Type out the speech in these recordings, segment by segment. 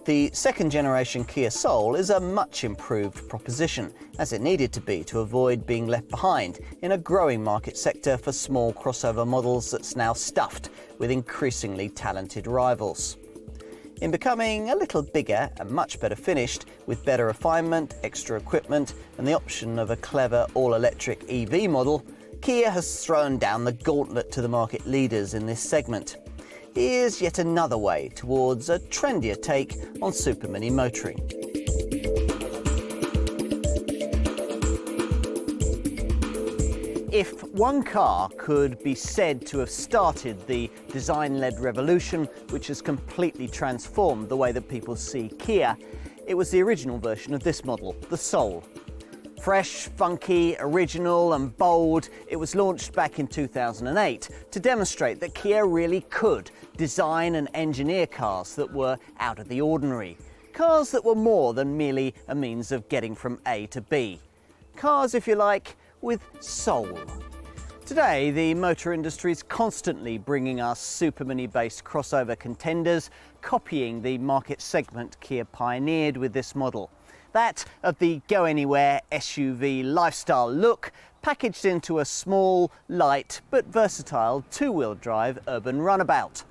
The second generation Kia Soul is a much improved proposition, as it needed to be to avoid being left behind in a growing market sector for small crossover models that's now stuffed with increasingly talented rivals. In becoming a little bigger and much better finished, with better refinement, extra equipment and the option of a clever all-electric EV model, Kia has thrown down the gauntlet to the market leaders in this segment. Here's yet another way towards a trendier take on Super Mini motoring. If one car could be said to have started the design-led revolution which has completely transformed the way that people see Kia, it was the original version of this model, the Soul. Fresh, funky, original and bold, it was launched back in 2008 to demonstrate that Kia really could design and engineer cars that were out of the ordinary. Cars that were more than merely a means of getting from A to B. Cars, if you like, with soul. Today, the motor industry is constantly bringing us Super Mini-based crossover contenders, copying the market segment Kia pioneered with this model. That of the go-anywhere SUV lifestyle look, packaged into a small, light but versatile two-wheel drive urban runabout.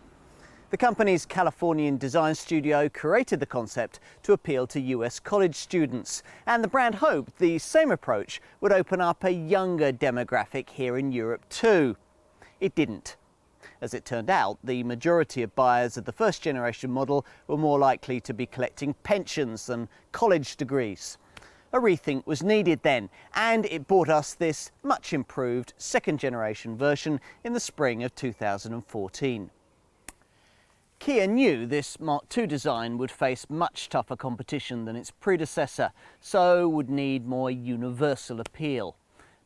The company's Californian design studio created the concept to appeal to US college students, and the brand hoped the same approach would open up a younger demographic here in Europe too. It didn't. As it turned out, the majority of buyers of the first generation model were more likely to be collecting pensions than college degrees. A rethink was needed then, and it brought us this much improved second generation version in the spring of 2014. Kia knew this Mark II design would face much tougher competition than its predecessor, so would need more universal appeal.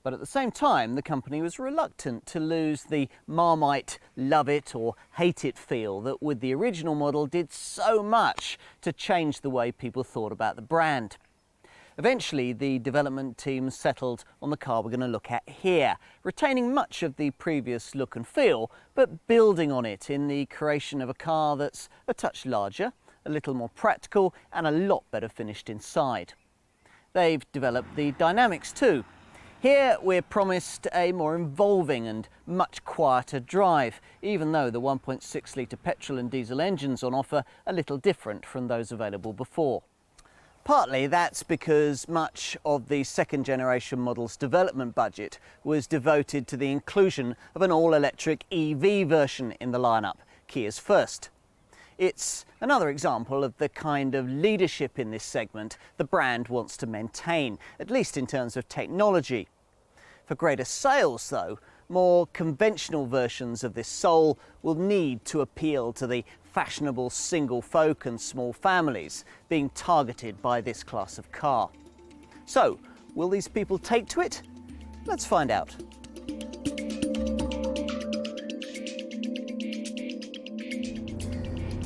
But at the same time, the company was reluctant to lose the Marmite love it or hate it feel that with the original model did so much to change the way people thought about the brand. Eventually, the development team settled on the car we're going to look at here, retaining much of the previous look and feel, but building on it in the creation of a car that's a touch larger, a little more practical and a lot better finished inside. They've developed the dynamics too. Here we're promised a more involving and much quieter drive, even though the 1.6 litre petrol and diesel engines on offer are a little different from those available before. Partly that's because much of the second generation model's development budget was devoted to the inclusion of an all-electric EV version in the lineup, Kia's first. It's another example of the kind of leadership in this segment the brand wants to maintain, at least in terms of technology. For greater sales though, more conventional versions of this Soul will need to appeal to the fashionable single folk and small families being targeted by this class of car. So, will these people take to it? Let's find out.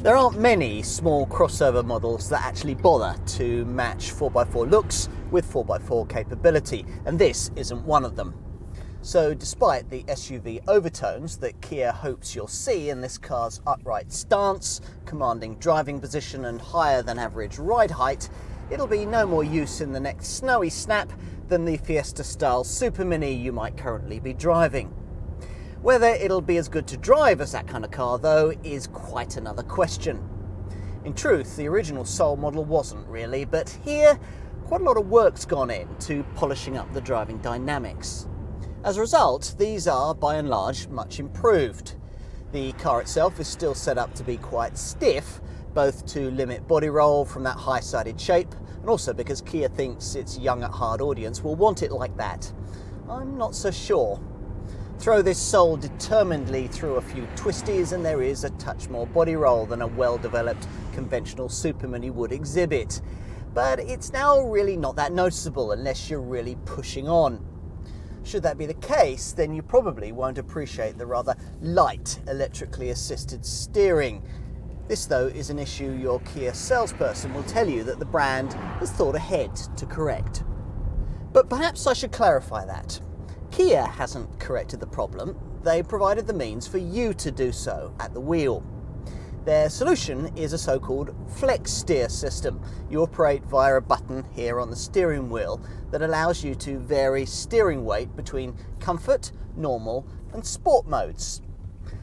There aren't many small crossover models that actually bother to match 4x4 looks with 4x4 capability, and this isn't one of them. So despite the SUV overtones that Kia hopes you'll see in this car's upright stance, commanding driving position and higher than average ride height, it'll be no more use in the next snowy snap than the Fiesta-style Super Mini you might currently be driving. Whether it'll be as good to drive as that kind of car, though, is quite another question. In truth, the original Soul model wasn't really, but here, quite a lot of work's gone into polishing up the driving dynamics. As a result, these are, by and large, much improved. The car itself is still set up to be quite stiff, both to limit body roll from that high-sided shape, and also because Kia thinks its young at heart audience will want it like that. I'm not so sure. Throw this Soul determinedly through a few twisties and there is a touch more body roll than a well-developed conventional Super Mini would exhibit. But it's now really not that noticeable unless you're really pushing on. Should that be the case, then you probably won't appreciate the rather light electrically assisted steering. This, though, is an issue your Kia salesperson will tell you that the brand has thought ahead to correct. But perhaps I should clarify that. Kia hasn't corrected the problem, they provided the means for you to do so at the wheel. Their solution is a so-called flex steer system. You operate via a button here on the steering wheel that allows you to vary steering weight between comfort, normal and sport modes.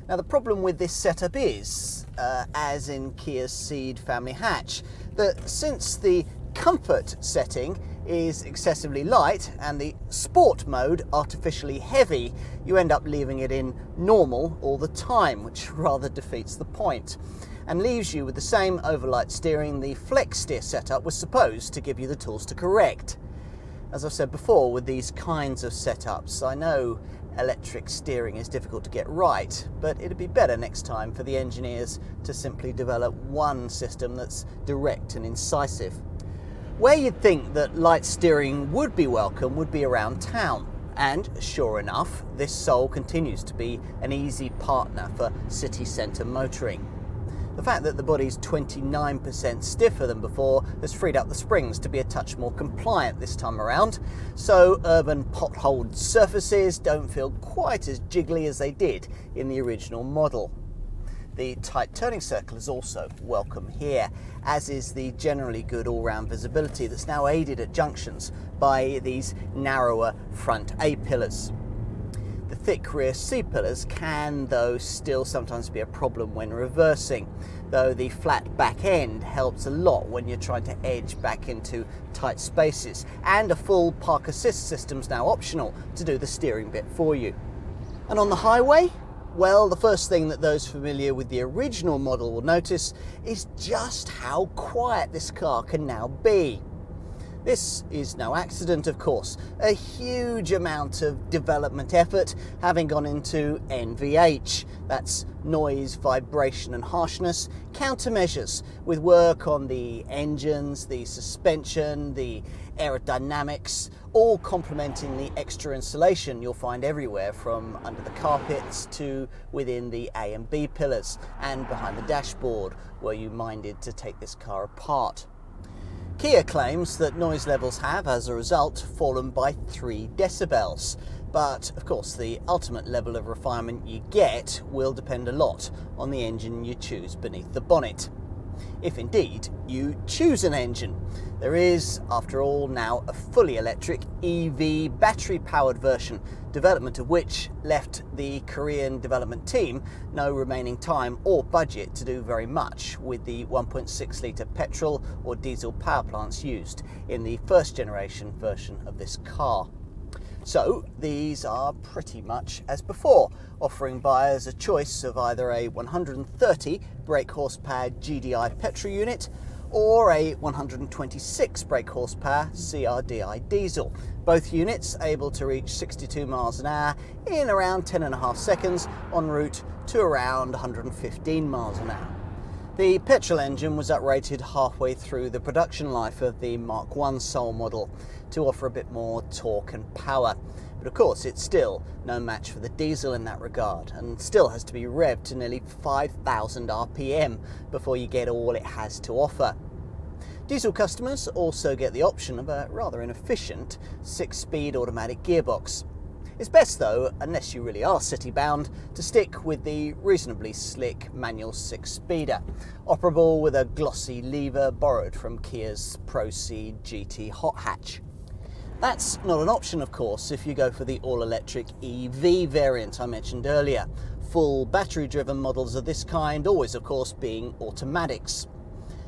Now the problem with this setup is, as in Kia's Ceed family hatch, that since the comfort setting is excessively light and the sport mode artificially heavy, you end up leaving it in normal all the time, which rather defeats the point and leaves you with the same overlight steering the flex steer setup was supposed to give you the tools to correct. As I've said before, with these kinds of setups, I know electric steering is difficult to get right, but it'd be better next time for the engineers to simply develop one system that's direct and incisive. Where you'd think that light steering would be welcome would be around town, and sure enough, this Soul continues to be an easy partner for city centre motoring. The fact that the body's 29% stiffer than before has freed up the springs to be a touch more compliant this time around, so urban potholed surfaces don't feel quite as jiggly as they did in the original model. The tight turning circle is also welcome here, as is the generally good all-round visibility that's now aided at junctions by these narrower front A-pillars. The thick rear C-pillars can, though, still sometimes be a problem when reversing, though the flat back end helps a lot when you're trying to edge back into tight spaces, and a full park assist system's now optional to do the steering bit for you. And on the highway? Well, the first thing that those familiar with the original model will notice is just how quiet this car can now be. This is no accident, of course. A huge amount of development effort having gone into NVH. That's noise, vibration and harshness countermeasures, with work on the engines, the suspension, the aerodynamics, all complementing the extra insulation you'll find everywhere from under the carpets to within the A and B pillars and behind the dashboard where you minded to take this car apart. Kia claims that noise levels have, as a result, fallen by 3 decibels. But, of course, the ultimate level of refinement you get will depend a lot on the engine you choose beneath the bonnet. If indeed you choose an engine. There is, after all, now a fully electric EV battery-powered version, development of which left the Korean development team no remaining time or budget to do very much with the 1.6-litre petrol or diesel power plants used in the first generation version of this car. So these are pretty much as before, offering buyers a choice of either a 130 brake horsepower GDI petrol unit or a 126 brake horsepower CRDI diesel. Both units able to reach 62 miles an hour in around 10.5 seconds en route to around 115 miles an hour. The petrol engine was uprated halfway through the production life of the Mark I Soul model to offer a bit more torque and power. But of course it's still no match for the diesel in that regard, and still has to be revved to nearly 5,000 RPM before you get all it has to offer. Diesel customers also get the option of a rather inefficient 6-speed automatic gearbox. It's best though, unless you really are city-bound, to stick with the reasonably slick manual 6-speeder, operable with a glossy lever borrowed from Kia's Proceed GT hot hatch. That's not an option, of course, if you go for the all-electric EV variant I mentioned earlier, full battery-driven models of this kind always, of course, being automatics.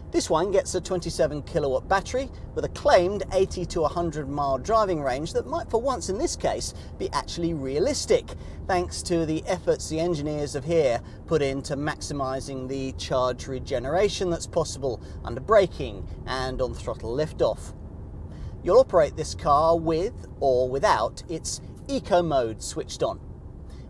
This one gets a 27 kilowatt battery with a claimed 80 to 100 mile driving range that might for once in this case be actually realistic, thanks to the efforts the engineers of here put into maximising the charge regeneration that's possible under braking and on throttle liftoff. You'll operate this car with or without its eco mode switched on.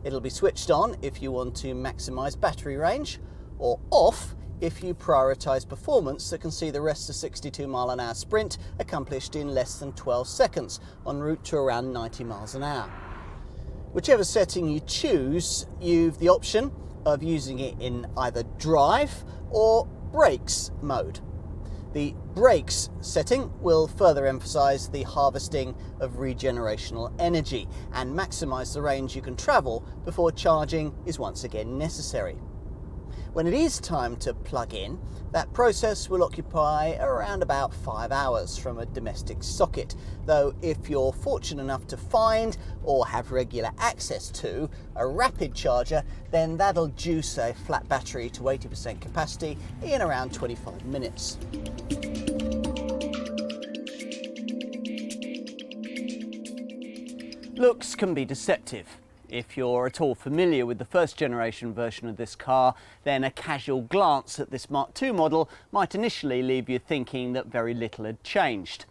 It'll be switched on if you want to maximise battery range, or off if you prioritise performance that can see the rest of 62 mile an hour sprint accomplished in less than 12 seconds en route to around 90 miles an hour. Whichever setting you choose, you've the option of using it in either drive or brakes mode. The brakes setting will further emphasise the harvesting of regenerational energy and maximise the range you can travel before charging is once again necessary. When it is time to plug in, that process will occupy around about 5 hours from a domestic socket, though if you're fortunate enough to find or have regular access to a rapid charger, then that'll juice a flat battery to 80% capacity in around 25 minutes. Looks can be deceptive. If you're at all familiar with the first generation version of this car, then a casual glance at this Mark II model might initially leave you thinking that very little had changed.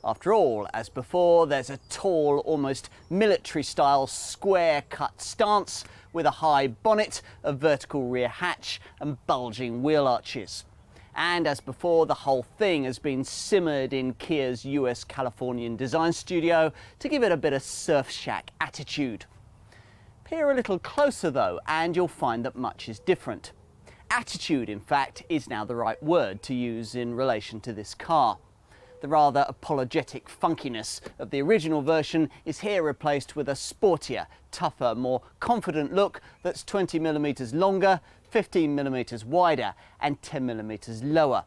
After all, as before, there's a tall, almost military-style square-cut stance with a high bonnet, a vertical rear hatch and bulging wheel arches. And as before, the whole thing has been simmered in Kia's US Californian design studio to give it a bit of Surf Shack attitude. Peer a little closer though, and you'll find that much is different. Attitude, in fact, is now the right word to use in relation to this car. The rather apologetic funkiness of the original version is here replaced with a sportier, tougher, more confident look that's 20mm longer, 15mm wider and 10mm lower.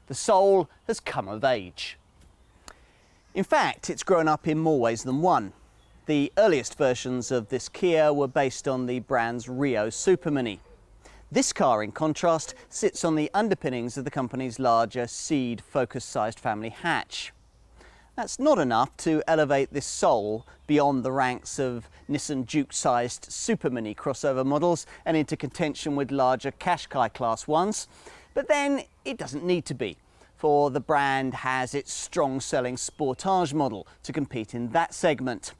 The soul has come of age. In fact, it's grown up in more ways than one. The earliest versions of this Kia were based on the brand's Rio Super Mini. This car, in contrast, sits on the underpinnings of the company's larger Ceed Focus-sized family hatch. That's not enough to elevate this soul beyond the ranks of Nissan Juke-sized Super Mini crossover models and into contention with larger Qashqai Class 1s, but then it doesn't need to be, for the brand has its strong-selling Sportage model to compete in that segment.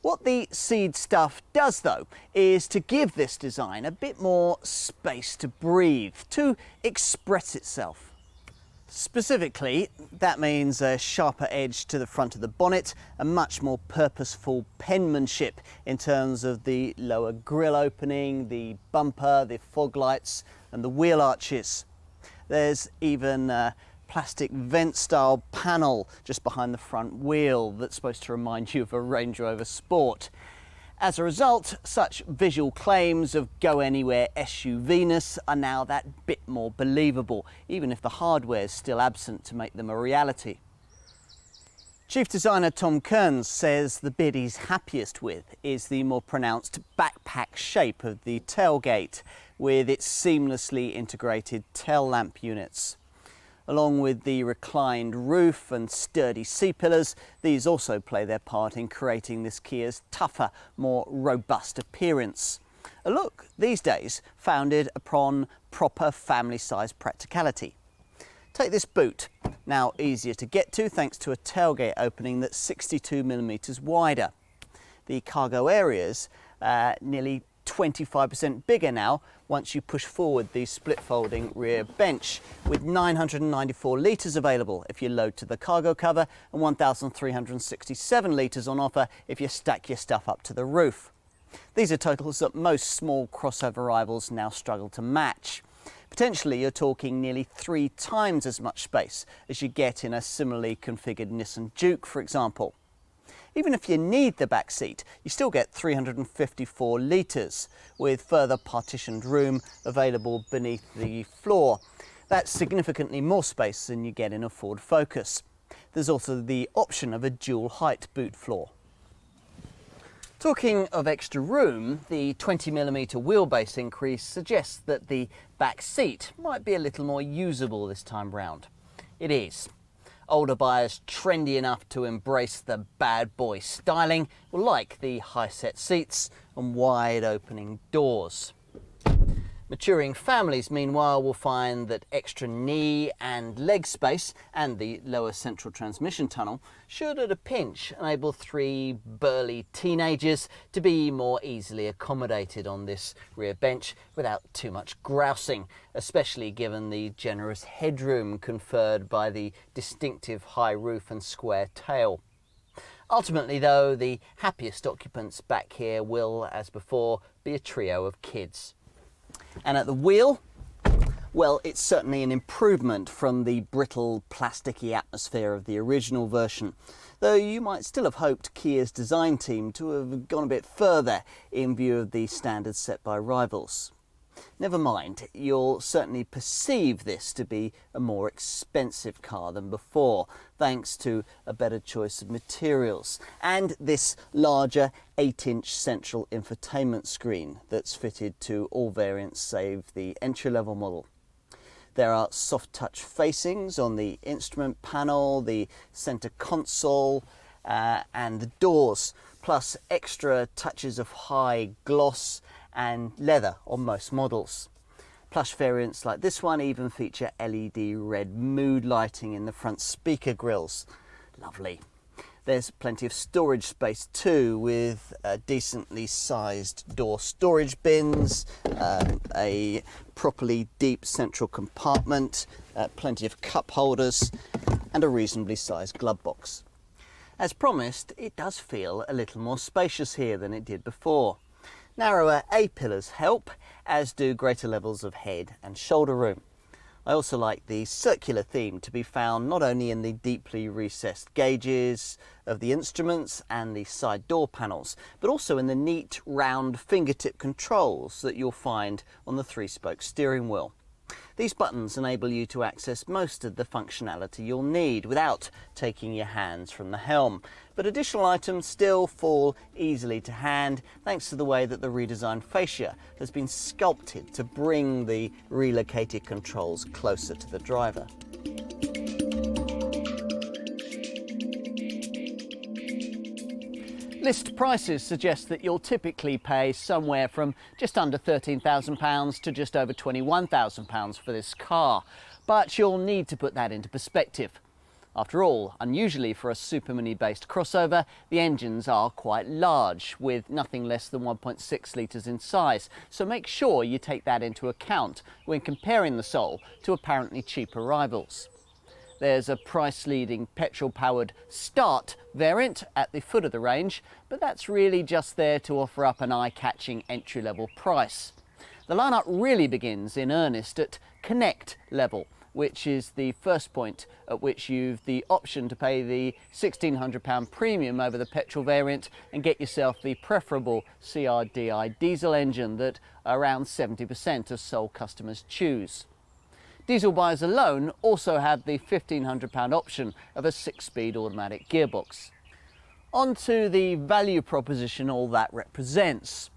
What the Ceed stuff does though is to give this design a bit more space to breathe, to express itself. Specifically, that means a sharper edge to the front of the bonnet and much more purposeful penmanship in terms of the lower grille opening, the bumper, the fog lights and the wheel arches. There's even a plastic vent style panel just behind the front wheel that's supposed to remind you of a Range Rover Sport. As a result, such visual claims of go anywhere SUV-ness are now that bit more believable, even if the hardware is still absent to make them a reality. Chief designer Tom Kearns says the bit he's happiest with is the more pronounced backpack shape of the tailgate with its seamlessly integrated tail lamp units. Along with the reclined roof and sturdy C-pillars, these also play their part in creating this Kia's tougher, more robust appearance. A look, these days, founded upon proper family-sized practicality. Take this boot, now easier to get to thanks to a tailgate opening that's 62mm wider. The cargo area's nearly 25% bigger now once you push forward the split folding rear bench, with 994 litres available if you load to the cargo cover and 1,367 litres on offer if you stack your stuff up to the roof. These are totals that most small crossover rivals now struggle to match. Potentially you're talking nearly 3 times as much space as you get in a similarly configured Nissan Juke, for example. Even if you need the back seat, you still get 354 litres, with further partitioned room available beneath the floor. That's significantly more space than you get in a Ford Focus. There's also the option of a dual height boot floor. Talking of extra room, the 20mm wheelbase increase suggests that the back seat might be a little more usable this time round. It is. Older buyers trendy enough to embrace the bad boy styling will like the high-set seats and wide opening doors. Maturing families, meanwhile, will find that extra knee and leg space and the lower central transmission tunnel should at a pinch enable 3 burly teenagers to be more easily accommodated on this rear bench without too much grousing, especially given the generous headroom conferred by the distinctive high roof and square tail. Ultimately though, the happiest occupants back here will, as before, be a trio of kids. And at the wheel, well, it's certainly an improvement from the brittle, plasticky atmosphere of the original version, though you might still have hoped Kia's design team to have gone a bit further in view of the standards set by rivals. Never mind, you'll certainly perceive this to be a more expensive car than before, thanks to a better choice of materials and this larger 8-inch central infotainment screen that's fitted to all variants save the entry-level model. There are soft touch facings on the instrument panel, the centre console and the doors, plus extra touches of high gloss and leather on most models. Plush variants like this one even feature LED red mood lighting in the front speaker grills. Lovely. There's plenty of storage space too, with decently sized door storage bins, a properly deep central compartment, plenty of cup holders and a reasonably sized glove box. As promised, it does feel a little more spacious here than it did before. Narrower A-pillars help, as do greater levels of head and shoulder room. I also like the circular theme to be found not only in the deeply recessed gauges of the instruments and the side door panels, but also in the neat round fingertip controls that you'll find on the 3-spoke steering wheel. These buttons enable you to access most of the functionality you'll need without taking your hands from the helm, but additional items still fall easily to hand thanks to the way that the redesigned fascia has been sculpted to bring the relocated controls closer to the driver. List prices suggest that you'll typically pay somewhere from just under £13,000 to just over £21,000 for this car, but you'll need to put that into perspective. After all, unusually for a Super Mini based crossover, the engines are quite large, with nothing less than 1.6 litres in size, so make sure you take that into account when comparing the Soul to apparently cheaper rivals. There's a price-leading petrol-powered Start variant at the foot of the range, but that's really just there to offer up an eye-catching entry-level price. The lineup really begins in earnest at Connect level, which is the first point at which you've the option to pay the £1,600 premium over the petrol variant and get yourself the preferable CRDI diesel engine that around 70% of Soul customers choose. Diesel buyers alone also have the £1,500 option of a 6-speed automatic gearbox. On to the value proposition all that represents.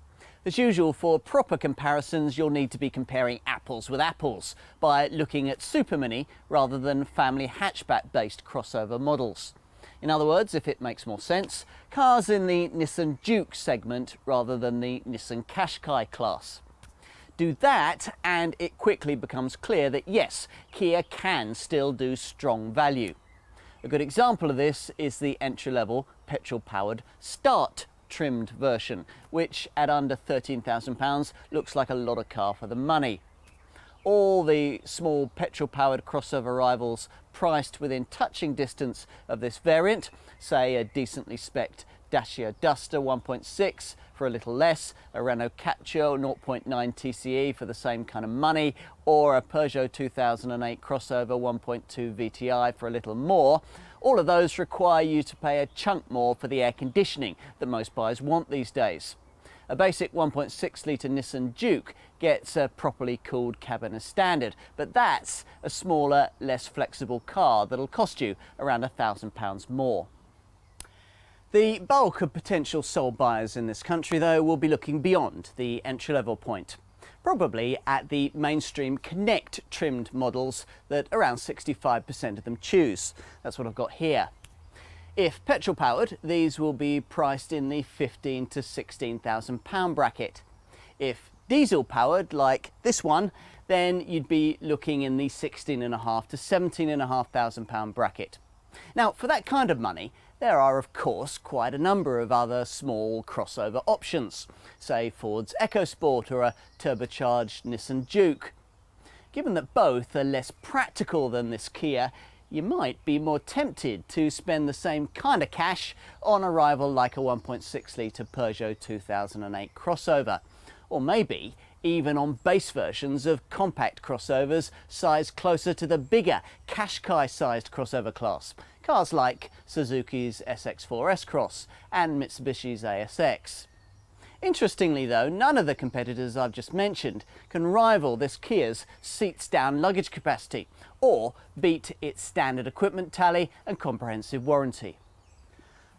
As usual, for proper comparisons, you'll need to be comparing apples with apples by looking at Super Mini rather than family hatchback-based crossover models. In other words, if it makes more sense, cars in the Nissan Juke segment rather than the Nissan Qashqai class. Do that and it quickly becomes clear that yes, Kia can still do strong value. A good example of this is the entry-level petrol-powered Start trimmed version, which at under £13,000 looks like a lot of car for the money. All the small petrol-powered crossover rivals priced within touching distance of this variant, say a decently spec'd Dacia Duster 1.6 for a little less, a Renault Captur 0.9 TCE for the same kind of money, or a Peugeot 2008 crossover 1.2 VTI for a little more. All of those require you to pay a chunk more for the air conditioning that most buyers want these days. A basic 1.6 litre Nissan Juke gets a properly cooled cabin as standard, but that's a smaller, less flexible car that'll cost you around £1,000 more. The bulk of potential Soul buyers in this country, though, will be looking beyond the entry-level point, probably at the mainstream Connect trimmed models that around 65% of them choose. That's what I've got here. If petrol-powered, these will be priced in the £15,000 to £16,000 bracket. If diesel-powered, like this one, then you'd be looking in the £16,500 to £17,500 bracket. Now, for that kind of money, there are of course quite a number of other small crossover options, say Ford's EcoSport or a turbocharged Nissan Juke. Given that both are less practical than this Kia, you might be more tempted to spend the same kind of cash on a rival like a 1.6 litre Peugeot 2008 crossover, or maybe even on base versions of compact crossovers sized closer to the bigger Qashqai-sized crossover class, cars like Suzuki's SX4 S-Cross and Mitsubishi's ASX. Interestingly though, none of the competitors I've just mentioned can rival this Kia's seats down luggage capacity or beat its standard equipment tally and comprehensive warranty.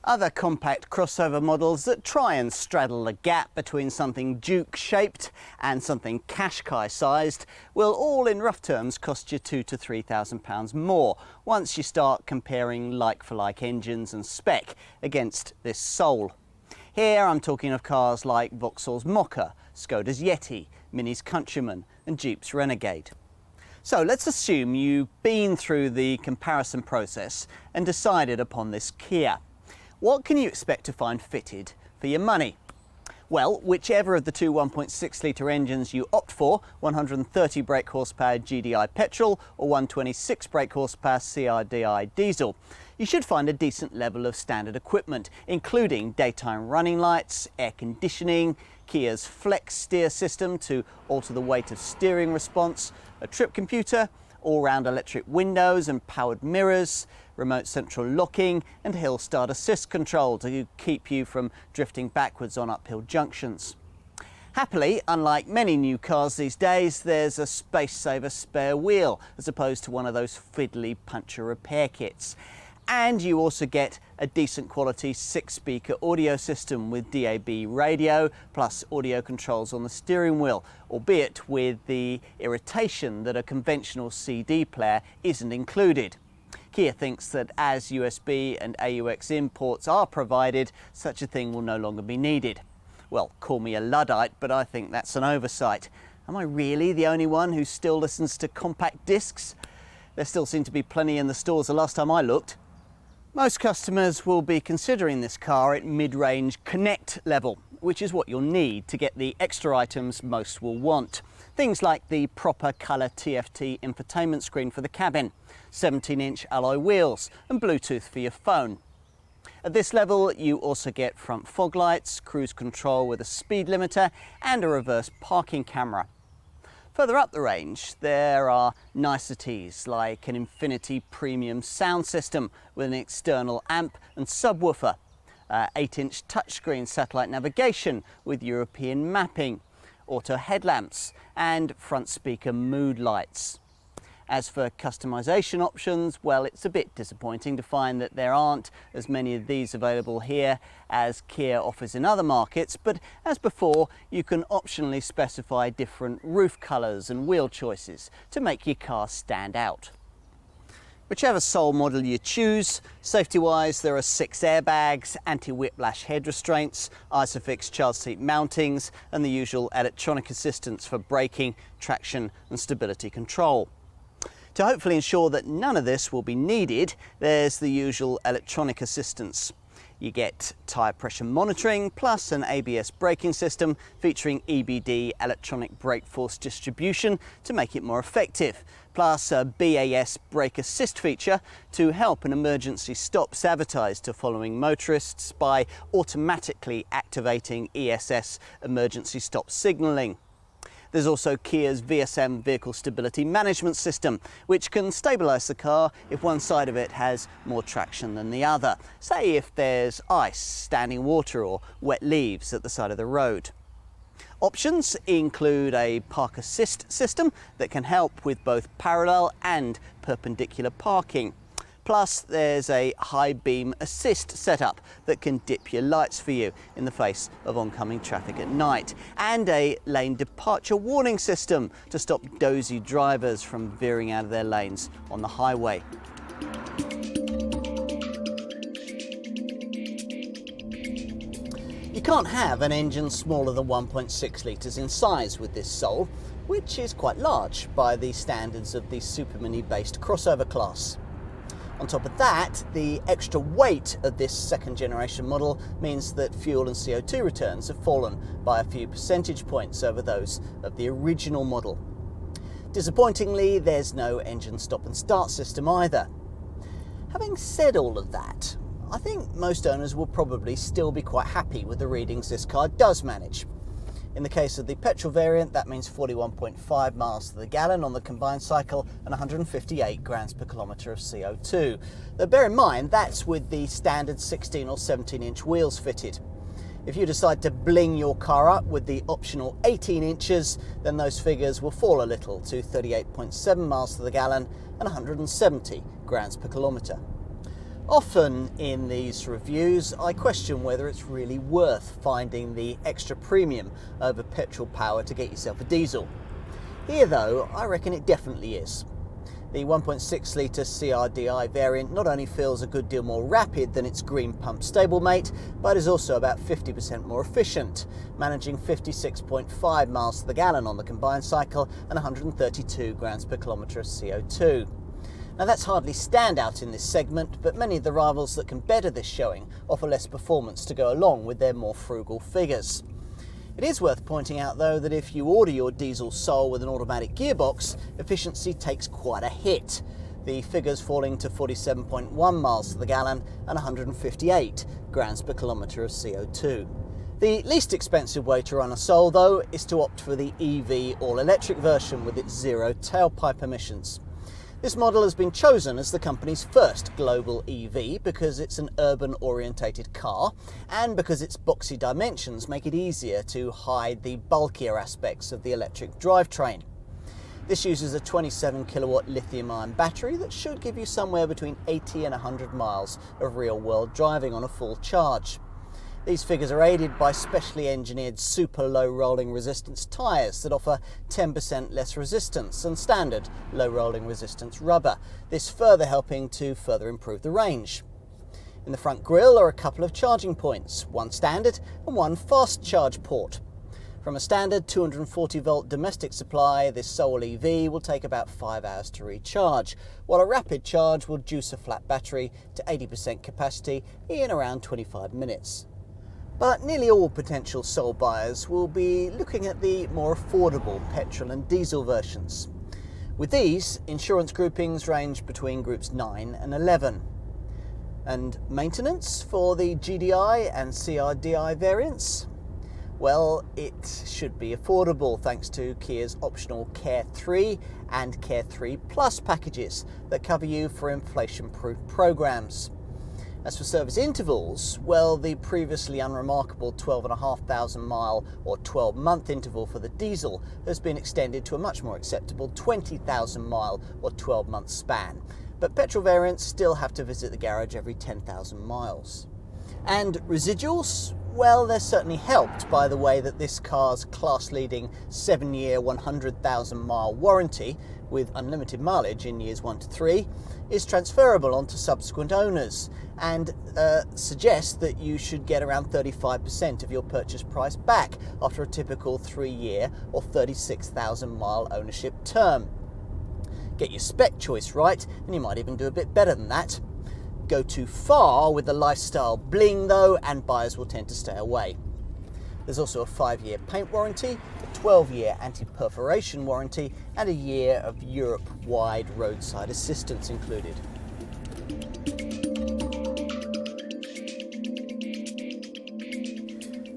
Other compact crossover models that try and straddle the gap between something Juke shaped and something Qashqai sized will all in rough terms cost you £2,000 to £3,000 more once you start comparing like for like engines and spec against this Soul. Here I'm talking of cars like Vauxhall's Mokka, Skoda's Yeti, Mini's Countryman and Jeep's Renegade. So let's assume you've been through the comparison process and decided upon this Kia. What can you expect to find fitted for your money? Well, whichever of the two 1.6 litre engines you opt for, 130 brake horsepower GDI petrol or 126 brake horsepower CRDI diesel, you should find a decent level of standard equipment, including daytime running lights, air conditioning, Kia's flex steer system to alter the weight of steering response, a trip computer, all-round electric windows and powered mirrors, remote central locking and hill start assist control to keep you from drifting backwards on uphill junctions. Happily, unlike many new cars these days, there's a space saver spare wheel as opposed to one of those fiddly puncture repair kits. And you also get a decent quality 6-speaker audio system with DAB radio plus audio controls on the steering wheel, albeit with the irritation that a conventional CD player isn't included. Kia thinks that as USB and AUX imports are provided, such a thing will no longer be needed. Well, call me a Luddite, but I think that's an oversight. Am I really the only one who still listens to compact discs? There still seem to be plenty in the stores the last time I looked. Most customers will be considering this car at mid-range Connect level, which is what you'll need to get the extra items most will want. Things like the proper colour TFT infotainment screen for the cabin, 17-inch alloy wheels and Bluetooth for your phone. At this level you also get front fog lights, cruise control with a speed limiter and a reverse parking camera. Further up the range, there are niceties like an Infinity premium sound system with an external amp and subwoofer, 8-inch touchscreen satellite navigation with European mapping, auto headlamps and front speaker mood lights. As for customization options, well, it's a bit disappointing to find that there aren't as many of these available here as Kia offers in other markets, but as before, you can optionally specify different roof colours and wheel choices to make your car stand out. Whichever Soul model you choose, safety-wise there are 6 airbags, anti-whiplash head restraints, Isofix child seat mountings and the usual electronic assistance for braking, traction and stability control. To hopefully ensure that none of this will be needed, there's the usual electronic assistance. You get tyre pressure monitoring plus an ABS braking system featuring EBD electronic brake force distribution to make it more effective, plus a BAS brake assist feature to help an emergency stop sabotage to following motorists by automatically activating ESS emergency stop signalling. There's also Kia's VSM Vehicle Stability Management System, which can stabilise the car if one side of it has more traction than the other, say if there's ice, standing water or wet leaves at the side of the road. Options include a park assist system that can help with both parallel and perpendicular parking. Plus there's a high beam assist setup that can dip your lights for you in the face of oncoming traffic at night, and a lane departure warning system to stop dozy drivers from veering out of their lanes on the highway. You can't have an engine smaller than 1.6 litres in size with this Soul, which is quite large by the standards of the Super Mini based crossover class. On top of that, the extra weight of this second generation model means that fuel and CO2 returns have fallen by a few percentage points over those of the original model. Disappointingly, there's no engine stop and start system either. Having said all of that, I think most owners will probably still be quite happy with the readings this car does manage. In the case of the petrol variant, that means 41.5 miles to the gallon on the combined cycle and 158 grams per kilometre of CO2. Though bear in mind, that's with the standard 16 or 17-inch wheels fitted. If you decide to bling your car up with the optional 18 inches, then those figures will fall a little to 38.7 miles to the gallon and 170 grams per kilometre. Often in these reviews, I question whether it's really worth finding the extra premium over petrol power to get yourself a diesel. Here though, I reckon it definitely is. The 1.6 litre CR-Di variant not only feels a good deal more rapid than its green pump stablemate, but is also about 50% more efficient, managing 56.5 miles to the gallon on the combined cycle and 132 grams per kilometre of CO2. Now that's hardly standout in this segment, but many of the rivals that can better this showing offer less performance to go along with their more frugal figures. It is worth pointing out though that if you order your diesel Soul with an automatic gearbox, efficiency takes quite a hit, the figures falling to 47.1 miles to the gallon and 158 grams per kilometre of CO2. The least expensive way to run a Soul though is to opt for the EV all-electric version with its zero tailpipe emissions. This model has been chosen as the company's first global EV because it's an urban-orientated car and because its boxy dimensions make it easier to hide the bulkier aspects of the electric drivetrain. This uses a 27 kilowatt lithium-ion battery that should give you somewhere between 80 and 100 miles of real-world driving on a full charge. These figures are aided by specially engineered super low rolling resistance tyres that offer 10% less resistance than standard low rolling resistance rubber, this further helping to further improve the range. In the front grille are a couple of charging points, one standard and one fast charge port. From a standard 240 volt domestic supply, this Soul EV will take about 5 hours to recharge, while a rapid charge will juice a flat battery to 80% capacity in around 25 minutes. But nearly all potential Soul buyers will be looking at the more affordable petrol and diesel versions. With these, insurance groupings range between groups 9 and 11. And maintenance for the GDI and CR-Di variants? Well, it should be affordable thanks to Kia's optional Care 3 and Care 3 Plus packages that cover you for inflation-proof programs. As for service intervals, well, the previously unremarkable 12,500 mile or 12-month interval for the diesel has been extended to a much more acceptable 20,000 mile or 12-month span. But petrol variants still have to visit the garage every 10,000 miles. And residuals? Well, they're certainly helped by the way that this car's class-leading 7-year, 100,000 mile warranty, with unlimited mileage in years 1 to 3, is transferable onto subsequent owners and suggests that you should get around 35% of your purchase price back after a typical 3-year or 36,000 mile ownership term. Get your spec choice right and you might even do a bit better than that. Go too far with the lifestyle bling though and buyers will tend to stay away. There's also a 5-year paint warranty, a 12-year anti-perforation warranty and a year of Europe-wide roadside assistance included.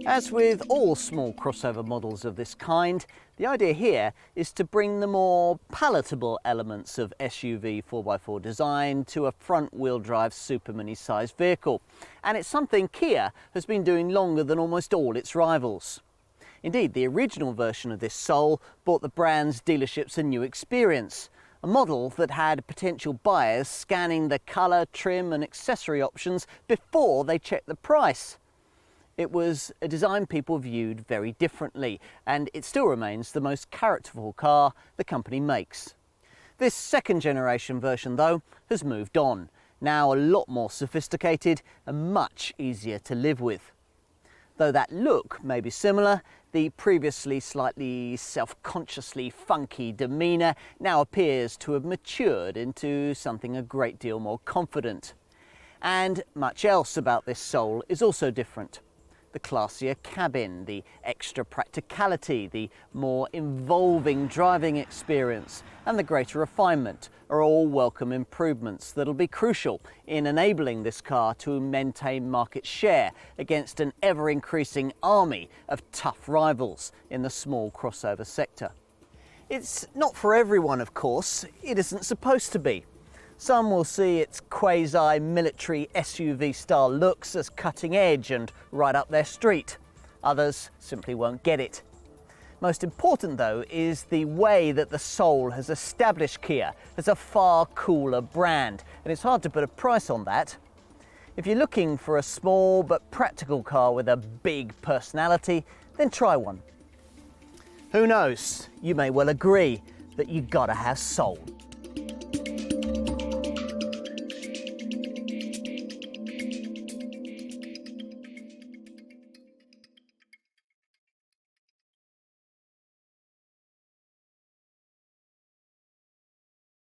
As with all small crossover models of this kind, the idea here is to bring the more palatable elements of SUV 4x4 design to a front-wheel drive super mini-sized vehicle. And it's something Kia has been doing longer than almost all its rivals. Indeed, the original version of this Soul brought the brand's dealerships a new experience, a model that had potential buyers scanning the colour, trim and accessory options before they checked the price. It was a design people viewed very differently, and it still remains the most characterful car the company makes. This second generation version, though, has moved on, now a lot more sophisticated and much easier to live with. Though that look may be similar, the previously slightly self-consciously funky demeanour now appears to have matured into something a great deal more confident. And much else about this Soul is also different. The classier cabin, the extra practicality, the more involving driving experience and the greater refinement are all welcome improvements that'll be crucial in enabling this car to maintain market share against an ever-increasing army of tough rivals in the small crossover sector. It's not for everyone, of course. It isn't supposed to be. Some will see its quasi-military SUV-style looks as cutting edge and right up their street. Others simply won't get it. Most important though is the way that the Soul has established Kia as a far cooler brand, and it's hard to put a price on that. If you're looking for a small but practical car with a big personality, then try one. Who knows, you may well agree that you gotta have Soul.